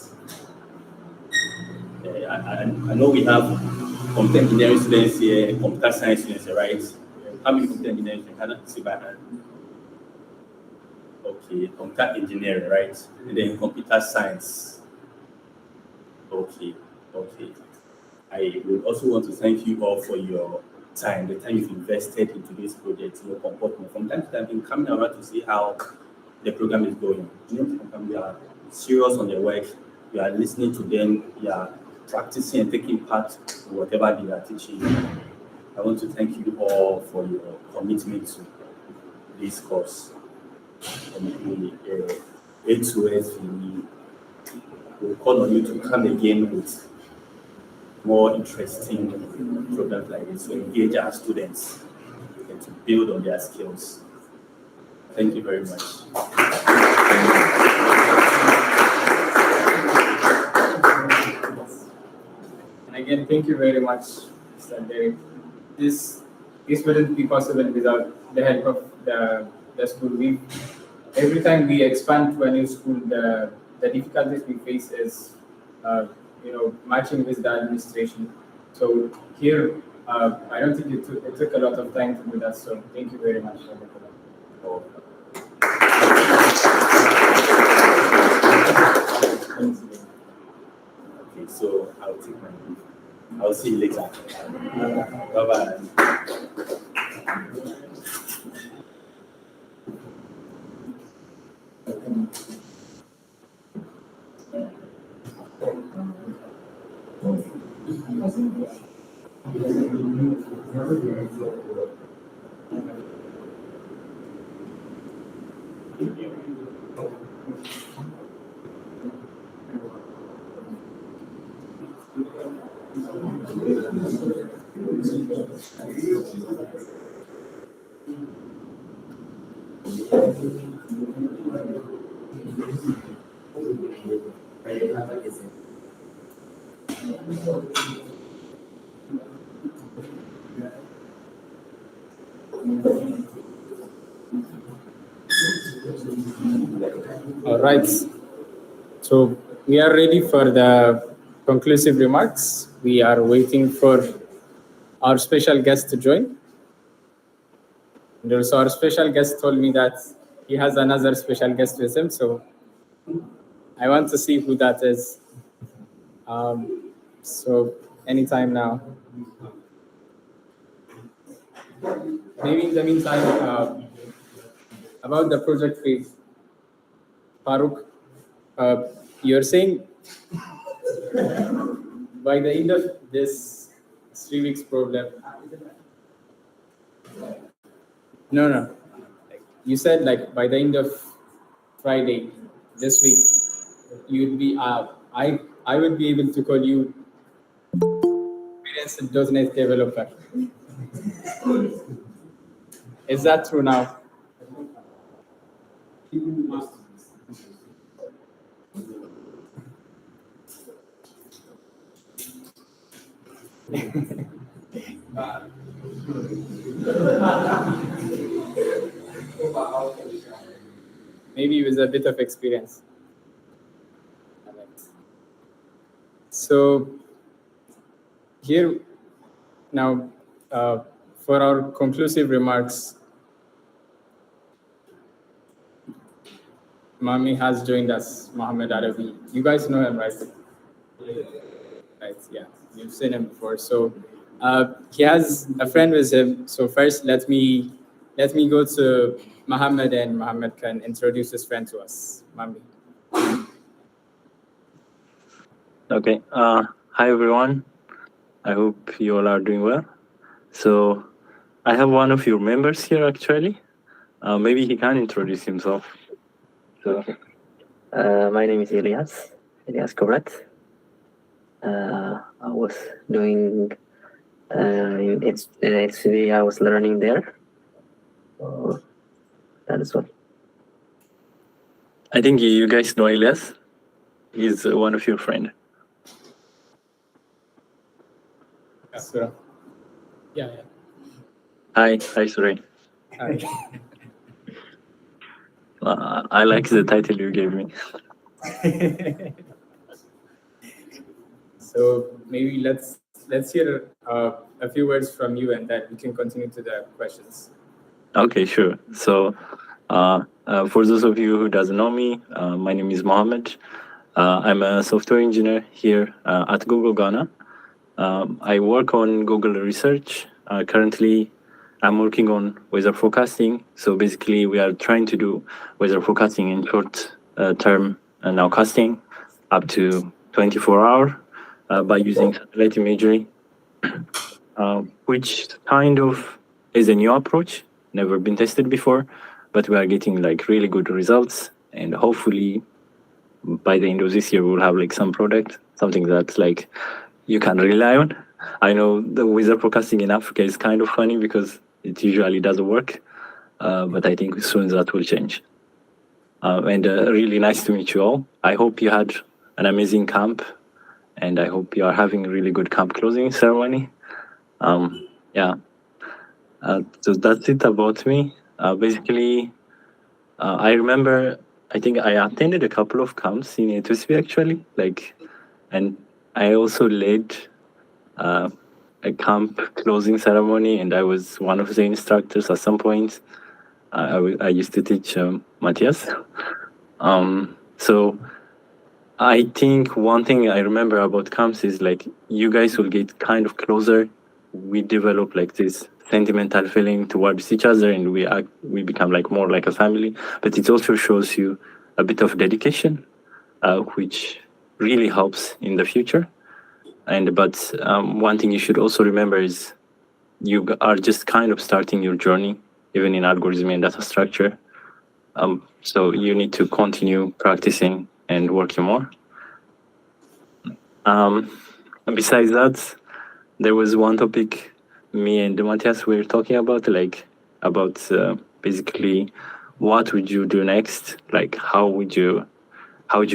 I know we have computer engineering students here, computer science students here, right? How many computer engineering students? Can I see by hand? Okay, computer engineering, right? And then computer science. Okay. I would also want to thank you all for your time, the time you've invested into this project, your commitment. From time to time, I've been coming around to see how the program is going. You know, sometimes we are serious on their work, you are listening to them, you are practicing and taking part in whatever they are teaching you. I want to thank you all for your commitment to this course. And the A2SV, we'll call on you to come again with more interesting programs like this to engage our students and to build on their skills. Thank you very much. And again, thank you very much, Mr. Derek. This wouldn't be possible without the help of the school. Every time we expand to a new school, the difficulties we face is matching with the administration. So here, I don't think it took a lot of time to do that. So thank you very much. Okay, so I'll take my leave. I'll see you later. Bye-bye. All right. So we are ready for the conclusive remarks. We are waiting for our special guest to join. And also our special guest told me that he has another special guest with him. So I want to see who that is. So anytime now. Maybe in the meantime, about the project phase, Farooq, you're saying by the end of this 3 weeks problem. No. You said like by the end of Friday this week, you'd be I would be able to call you experienced .NET developer. Is that true now? Maybe with a bit of experience. So here now For our conclusive remarks, Mami has joined us, Mohammed Arabi. You guys know him, right? Right, yeah, you've seen him before. So he has a friend with him. So first, let me go to Mohammed, and Mohammed can introduce his friend to us. Mami. Okay. Hi, everyone. I hope you all are doing well. So I have one of your members here, actually. Maybe he can introduce himself. So, My name is Elias Korat. I was doing in A2SV, I was learning there. So that is what. I think you guys know Elias. He's one of your friends. Sura. Yeah. Hi, Suray. Hi. I like the title you gave me. So maybe let's hear a few words from you, and then we can continue to the questions. Okay, sure. So for those of you who doesn't know me, my name is Mohammed. I'm a software engineer here at Google Ghana. I work on Google Research. Currently, I'm working on weather forecasting. So basically, we are trying to do weather forecasting in short term nowcasting up to 24 hours by using satellite imagery, which kind of is a new approach, never been tested before, but we are getting like really good results. And hopefully, by the end of this year, we'll have like some product, something that like you can rely on. I know the weather forecasting in Africa is kind of funny because it usually doesn't work, but I think soon that will change. And really nice to meet you all. I hope you had an amazing camp, and I hope you are having a really good camp closing ceremony. Yeah. So that's it about me. Basically, I remember, I think I attended a couple of camps in A2SV actually, and I also led a camp closing ceremony, and I was one of the instructors at some point. I used to teach Matthias. So I think one thing I remember about camps is like you guys will get kind of closer. We develop like this sentimental feeling towards each other, and we become like more like a family. But it also shows you a bit of dedication, which really helps in the future. But one thing you should also remember is you are just kind of starting your journey, even in algorithm and data structure. So you need to continue practicing and working more. And besides that, there was one topic me and Matthias were talking about, basically what would you do next? Like how would you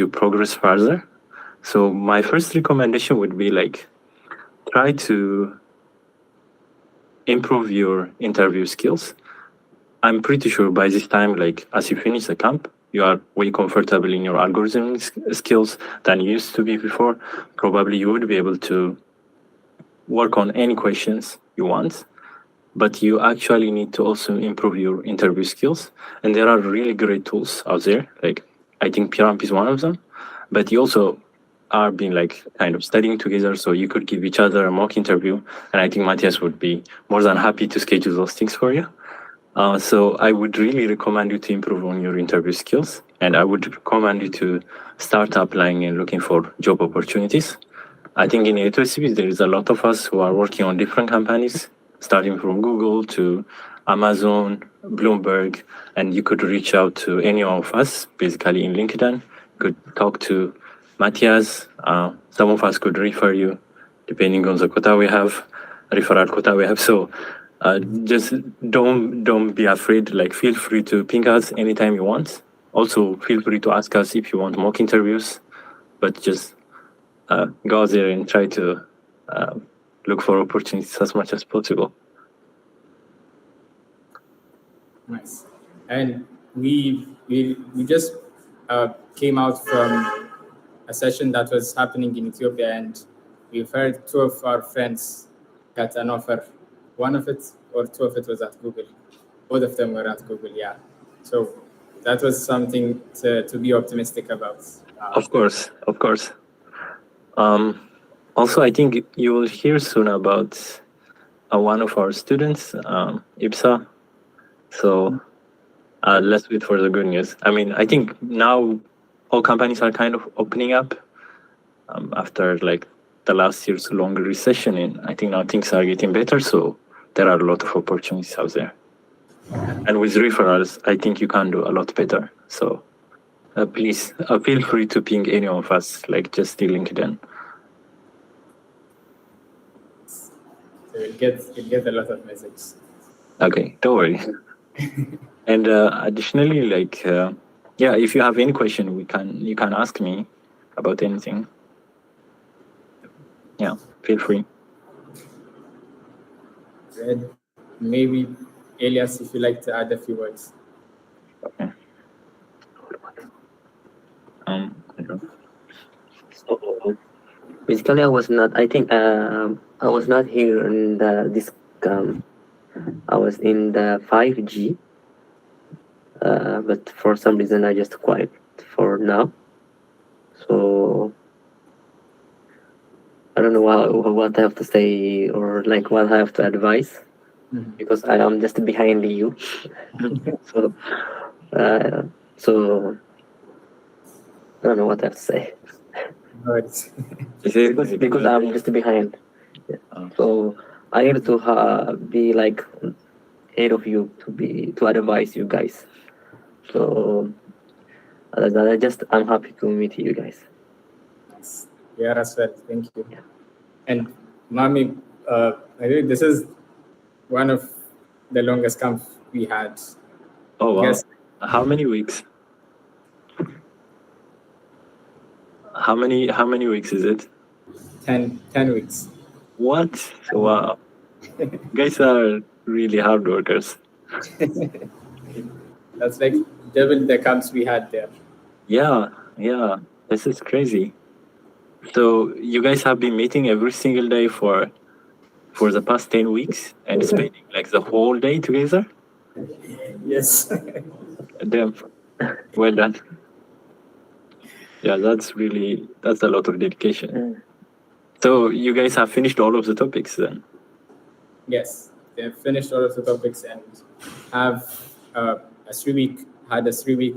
progress further? So my first recommendation would be like try to improve your interview skills. I'm pretty sure by this time, like as you finish the camp, you are way comfortable in your algorithm skills than you used to be before. Probably you would be able to work on any questions you want, but you actually need to also improve your interview skills. And there are really great tools out there. Like I think Piramp is one of them, but you also are being like kind of studying together, so you could give each other a mock interview. And I think Matthias would be more than happy to schedule those things for you. So I would really recommend you to improve on your interview skills, and I would recommend you to start applying and looking for job opportunities. I think in A2SV, there is a lot of us who are working on different companies, starting from Google to Amazon, Bloomberg, and you could reach out to any of us, basically in LinkedIn. You could talk to Matthias. Some of us could refer you, depending on the quota we have, referral quota we have. So just don't be afraid. Like feel free to ping us anytime you want. Also feel free to ask us if you want mock interviews, but just go there and try to look for opportunities as much as possible. Nice. And we just came out from a session that was happening in Ethiopia, and we've heard two of our friends got an offer one of it or two of it was at Google. Both of them were at Google, yeah. So that was something to be optimistic about. Of course, of course. Also, I think you will hear soon about one of our students, IPSA. So let's wait for the good news. I mean, I think now all companies are kind of opening up after like the last year's long recession, and I think now things are getting better. So there are a lot of opportunities out there. And with referrals, I think you can do a lot better. So please feel free to ping any of us, like just the LinkedIn. So you'll get a lot of messages. Okay, don't worry. And additionally, like, yeah, if you have any question, you can ask me about anything. Yeah, feel free. And maybe Elias, if you like to add a few words. Okay. So basically, I was not. I think I was not here in this. I was in the 5G, but for some reason I just quit for now. So I don't know what I have to say or like what I have to advise because I am just behind you. so so I don't know what I have to say. because I'm just behind. So I need to be like ahead of you to advise you guys. So I'm happy to meet you guys. We are as well. Thank you. And Mami, I think this is one of the longest camp we had. Oh wow! Yes. How many weeks? How many weeks is it? 10 weeks. What? Wow! Guys are really hard workers. That's like double the camps we had there. Yeah, this is crazy. So you guys have been meeting every single day for the past 10 weeks and spending like the whole day together? Yes. Damn. Well done. Yeah, that's a lot of dedication. So you guys have finished all of the topics then? Yes, they have finished all of the topics and have a 3-week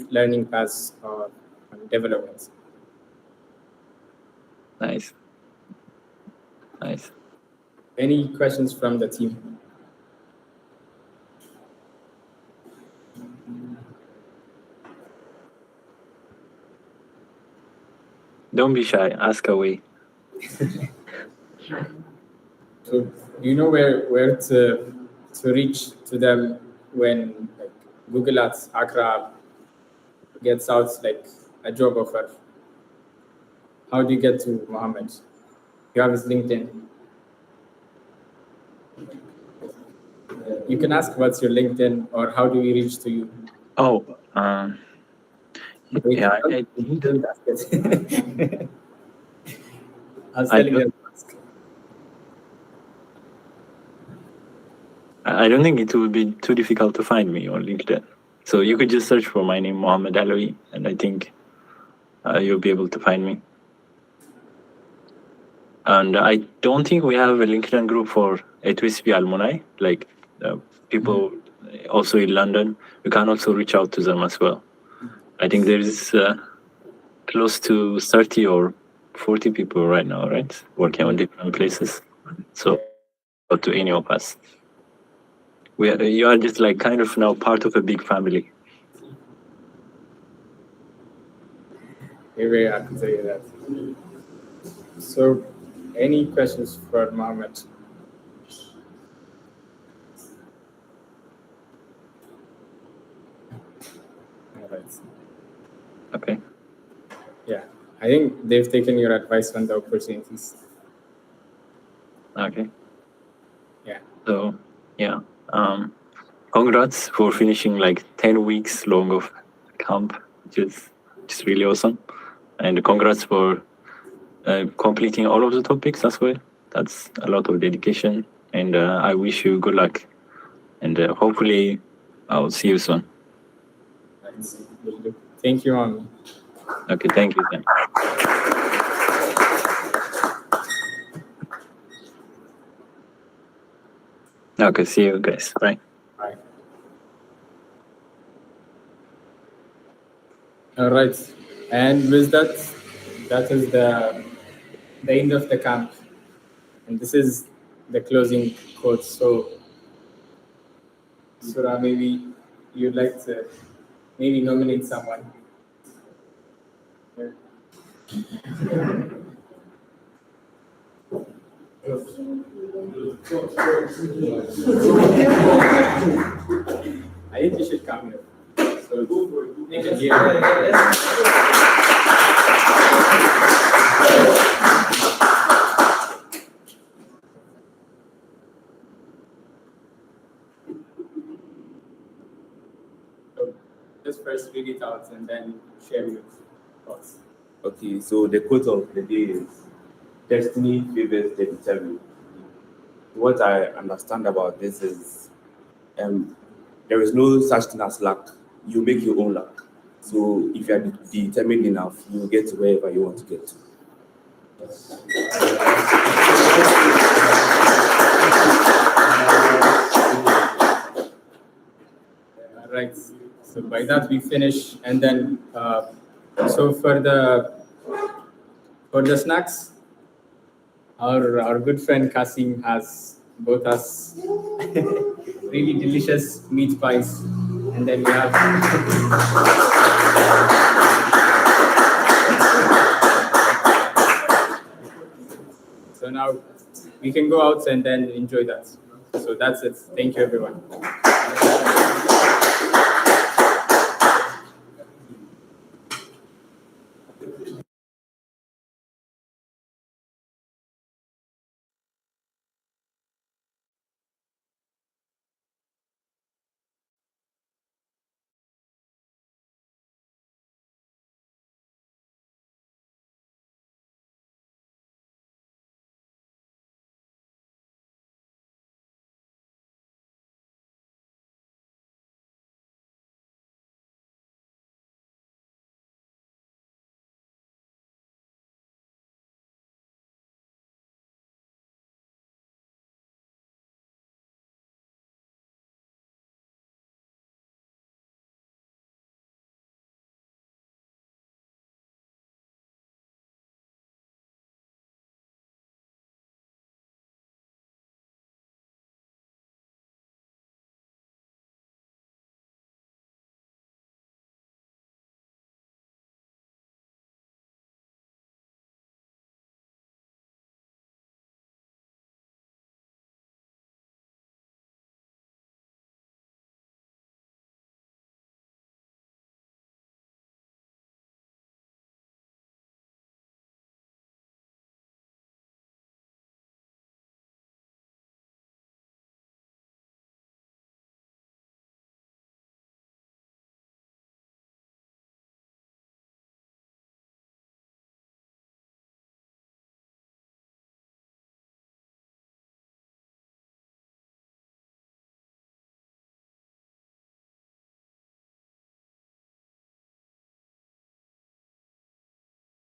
learning path on development. Nice. Any questions from the team? Don't be shy. Ask away. So do you know where to reach to them when like, Google Ads Accra gets out like a job offer? How do you get to Mohammed? You have his LinkedIn. You can ask what's your LinkedIn or how do we reach to you? Oh, Wait, yeah, don't ask it. I was telling them to ask. I don't think it would be too difficult to find me on LinkedIn. So you could just search for my name, Mohammed Alawi, and I think you'll be able to find me. And I don't think we have a LinkedIn group for A2SV alumni, like people also in London. You can also reach out to them as well. I think there is close to 30 or 40 people right now, right? Working on different places. So to any of us. You are just like kind of now part of a big family. We're very happy to hear that. So, any questions for Mohammed? All right. Okay. Yeah, I think they've taken your advice on the opportunities. Okay. Yeah. So, yeah. Congrats for finishing like 10 weeks long of camp, which is really awesome. And congrats for completing all of the topics as well. That's a lot of dedication. and I wish you good luck. And hopefully, I'll see you soon. Thank you, Mommy. Okay, thank you then. Okay, see you guys. Bye. Bye. All right, and with that, that is the end of the camp, and this is the closing quote. So, Surah, maybe you'd like to maybe nominate someone. I think you should come here. So they can hear. So just first read it out and then share your thoughts. Okay, so the quote of the day is destiny favors the determined. What I understand about this is there is no such thing as luck. You make your own luck. So if you are determined enough, you will get to wherever you want to get to. Right. So by that we finish, and then so for the snacks, our good friend Kasim has bought us really delicious meat pies, and then we have. So now we can go out and then enjoy that. So that's it. Thank you, everyone.